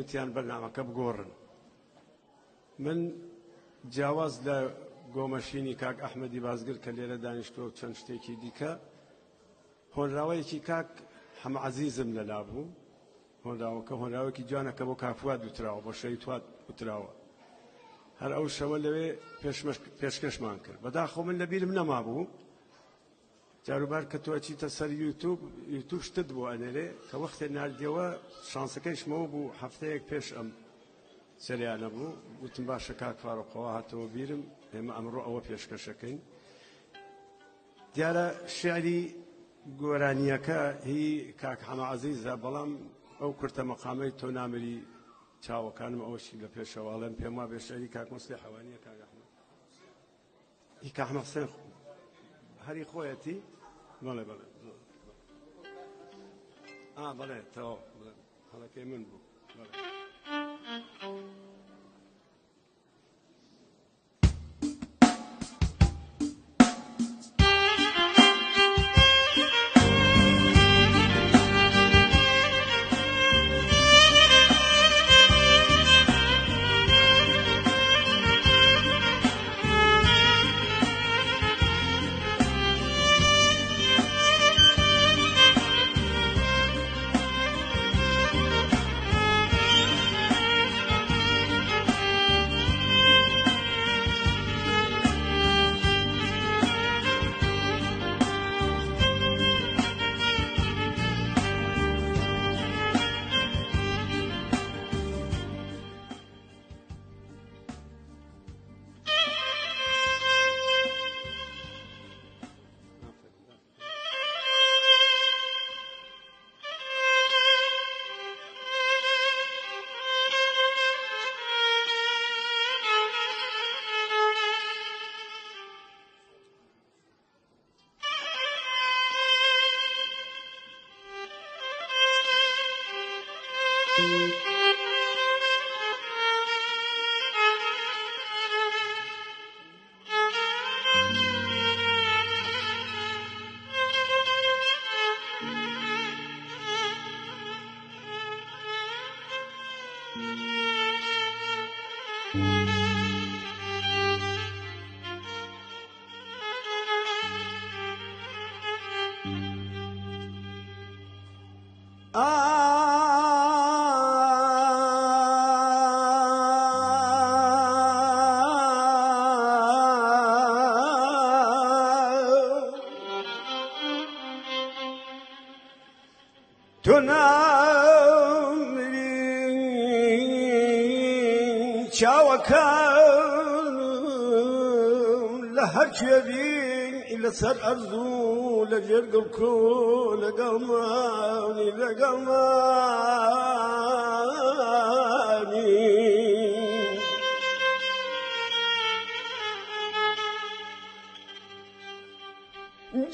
وتیان بەرنامەکە بگۆڕن. من جیاواز لە گۆمەشینی کاک ئەحمەدی بازگر کە لێرە دانیشتووە و چەند شتێکی دیکە هۆنراوەیەکی کاک حەمعەزیزم لەلا بوو. هۆنراوەکە هۆنراوەیەکی جوانەکە بۆ کافوات وتراوە، بۆ شەیتوات وتراوە. هەر ئەو شەوە لەوێ پێشکەشمان کرد. بەداخۆ من لەبیرم نەما بوو جاروبار کە تۆ ئەچیتە سەر یوتوب شتت بۆ ئەنێرێ کە وەختێ ناردیەوە شانسەکەیشمەوە بوو هەفتەیەک پێش ئەم سەریانە بوو. وتم باشە کاک فاروقەوە هاتەوە بیرم ئێمە ئەمڕۆ ئەوە پێشکەشەکەین. دیارە شێعری گۆرانیەکە هی کاک حەمعەزیزە، بەڵام ئەو کورتە مەقامەی تۆ نامری چاوەکانم ئەوەشی لە پێشەواڵێن پێم وا بێ شێعری کاک مۆسلێ حەوانیە کاک ئەحمەد هی کاک ئەحمەد حوسێن هەری خۆیەتی بەڵێ بەڵێ بەڵێ تەواو هەڵەکەی من بوو. تو نامری چاوەکان لە هەر کوێبین لەسەر ئەرزوو لە جێرگم کۆ لەگەڵمانی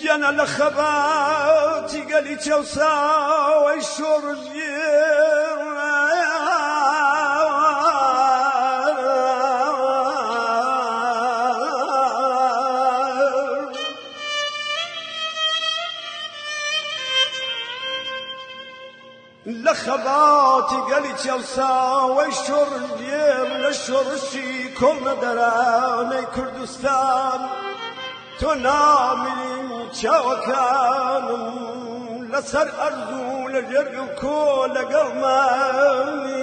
جەنە لە خەباتی گەلی چەوساوەی شۆڕژێر لە خەباتی گەلی چەوساوەی شۆڕژێر لە شۆڕشی کۆڵنە دەرانەی کوردستان تۆ نامری چاوەکانم لەسەر ئەرزوو لە جێرگم کۆ لەگەڵمانی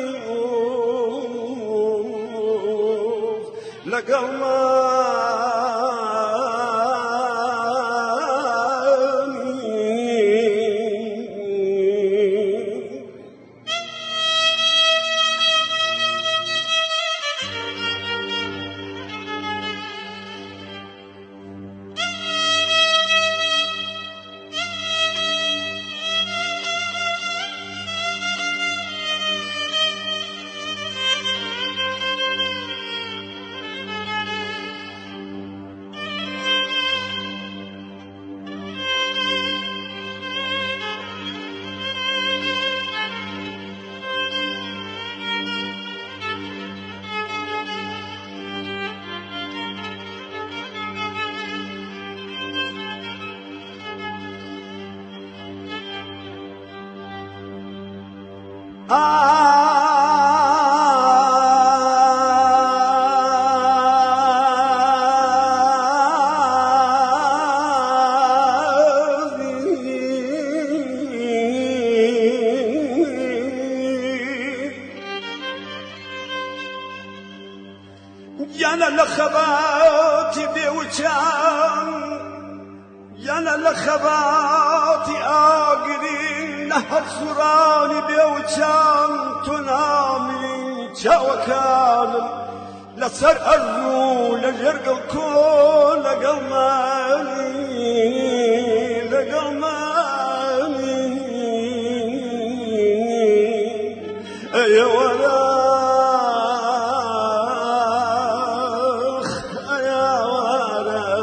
Ah يانا لخباتي بوچان يانا لخباتي آقرين نهر سراني بوچان تنامي چاوكانم لسر أرضو لجرق الكون لقلماني يا وراخ يا وراخ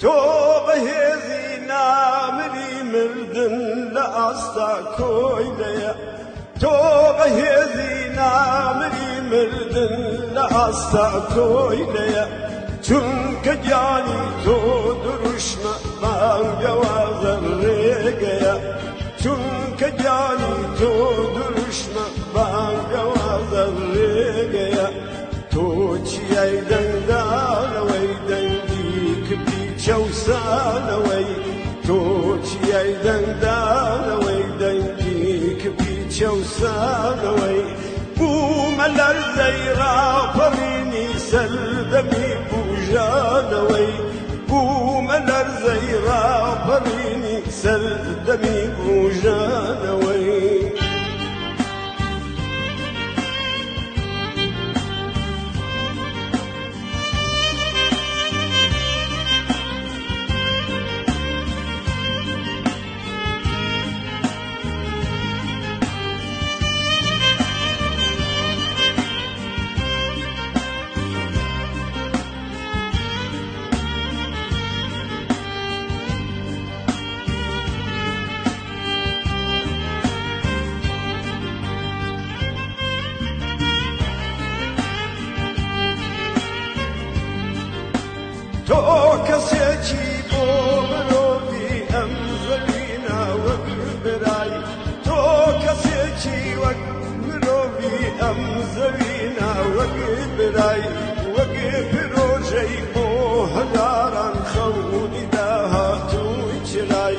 توبه هذي نامري مردن لأستا كويليا توبه هذي نامري مردن لأستا كويليا چونك جاني تو درشنا بانگواز رگیا چونك جاني تو درشنا بانگواز رگیا تو چیای دندانوی دندی کبی چوسانوی تو چیای دندانوی دندی کبی چوسانوی بوملر زيرا فريني سلدمي بوجانوي بوملر زيرا فريني سلدمي بوجانوي تو کسی بو مروی امزلینا وقبرای تو کسی مروی امزلینا وقبرای وقبروجی بو هزاران خونی داها توی چرای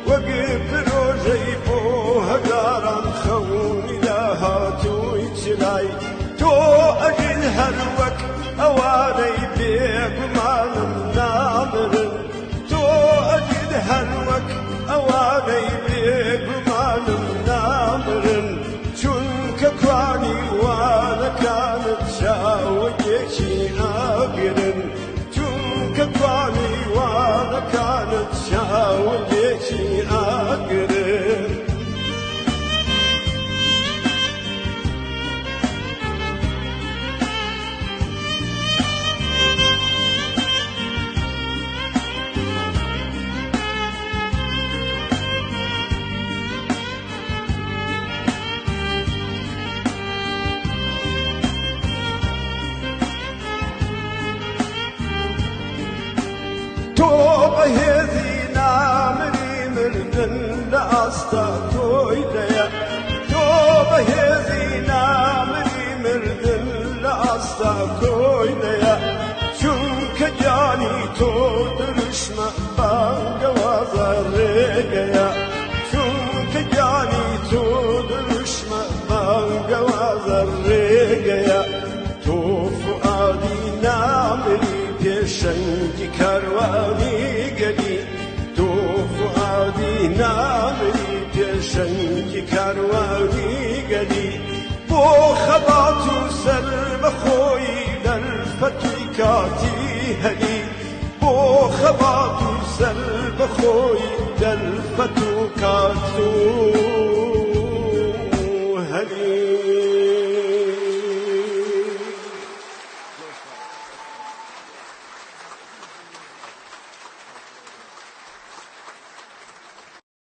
وقبروجی بو هزاران خونی داها توی چرای تو اجل هر وقت اواني بيقمان نامرن تو اجد هنوك اواني بيقمان نامرن چونك كواني وانا كانت شاوجيشي آقرن چونك كواني وانا كانت شاوجيشي آقرن توبه هذي نامري مردن لأستا كويليا توبه هذي نامري مردن لأستا كويليا چونك جاني تو درشنا بانگواز رگيا چونك جاني تو درشنا بانگواز رگيا تو فؤادي نامري شنجي كرواني قلي تو فؤادي نامري شنجي كرواني قلي بو خباتو سر بخوي للفتي كاتي هلي بو خباتو سر بخوي للفتو كاتو هلي